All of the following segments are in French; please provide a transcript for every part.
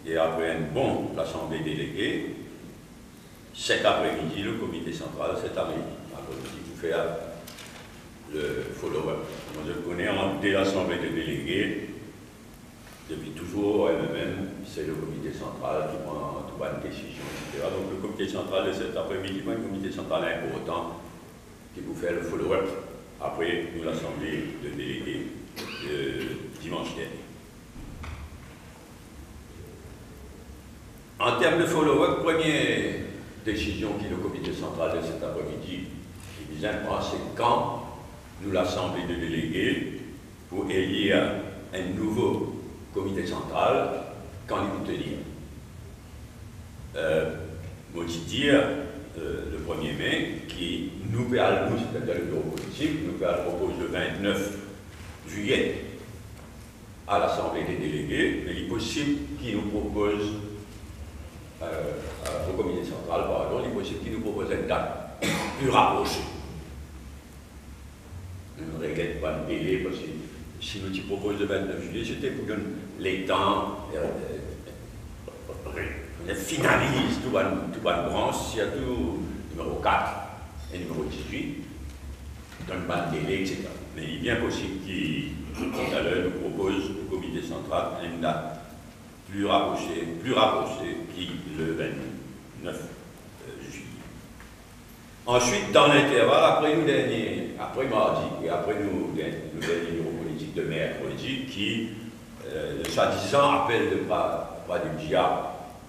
et après un bon l'Assemblée déléguée, cet après-midi, le comité central, cet après-midi, vous fait le follow-up. Moi, je connais dès l'Assemblée des délégués, depuis toujours, elle-même, c'est le comité central qui prend une décision, etc. Donc le comité central de cet après-midi, pas un comité central important qui vous fait le follow-up après nous l'Assemblée de délégués dimanche dernier. En termes de follow-up, première décision qui est le comité central de cet après-midi, qui vise à prendre, c'est quand nous l'Assemblée de délégués pour élire un nouveau comité central, quand il peut tenir. Moi, je dis le 1er mai, qui nous, c'est-à-dire le bureau politique, nous propose le 29 juillet à l'Assemblée des délégués, mais il est possible qu'il nous propose, au comité central, pardon, il est possible qu'il nous propose une date plus rapprochée. Ne regrette pas le délai, parce que si nous t'y proposons le 29 juillet, c'était pour que les temps finalisent tout une branche, surtout numéro 4 et numéro 18, donne pas de délai, etc. Mais il est bien possible qu'il, tout à l'heure, nous propose au comité central une date plus rapprochée qui le 29 juillet. Ensuite, dans l'intervalle, après mardi et après nous derniers bureaux politiques de mercredi, qui, soi-disant, appelle de pas du diable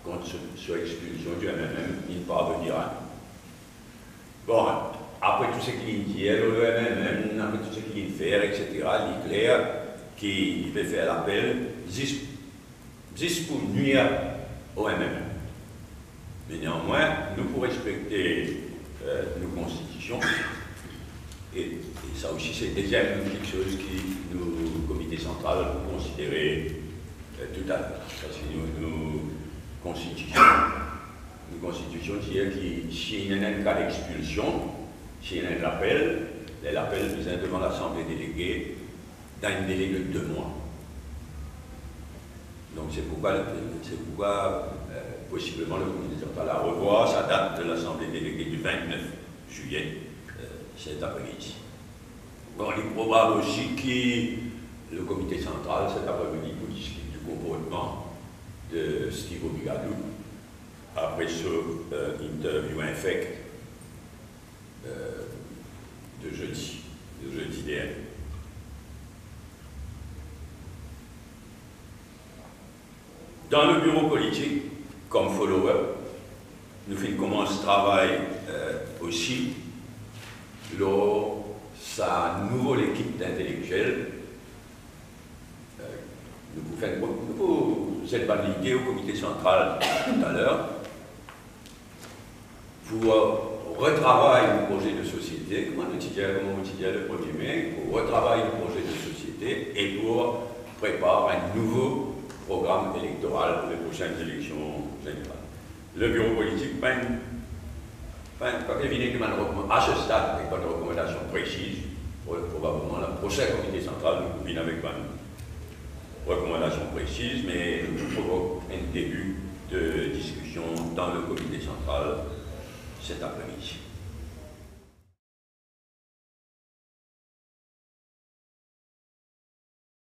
contre sur expulsion du MMM, il parvenira. Bon, après tout ce qu'il dit, le MMM, après tout ce qu'il fait, etc., il est clair qu'il va faire l'appel juste pour nuire au MMM. Mais néanmoins, nous, pour respecter nos constitutions, et ça aussi c'est déjà quelque chose qui nous, comité central, nous considérer tout à l'heure. Parce que nos constitutions dire que s'il y a un cas d'expulsion, s'il y a un appel, l'appel vient devant l'Assemblée déléguée dans un délai de 2 mois. Donc c'est pourquoi possiblement le comité central a revoir sa date de l'Assemblée déléguée du 29 juillet cet après-midi. Bon, il est probable aussi que le comité central cet après-midi pour discuter du comportement de Steve Obigadou après ce interview infect de jeudi dernier. Dans le bureau politique, comme follow-up, nous commençons ce travail aussi lors sa nouvelle équipe d'intellectuels. Vous êtes validé au comité central tout à l'heure pour retravailler le projet de société, comme on disait le 1er mai, pour retravailler le projet de société et pour préparer un nouveau programme électoral pour les prochaines élections générales. Le bureau politique, à ce stade, avec pas de recommandation précise, probablement le prochain comité central nous vient avec une recommandation précise, mais nous provoque un début de discussion dans le comité central cet après-midi.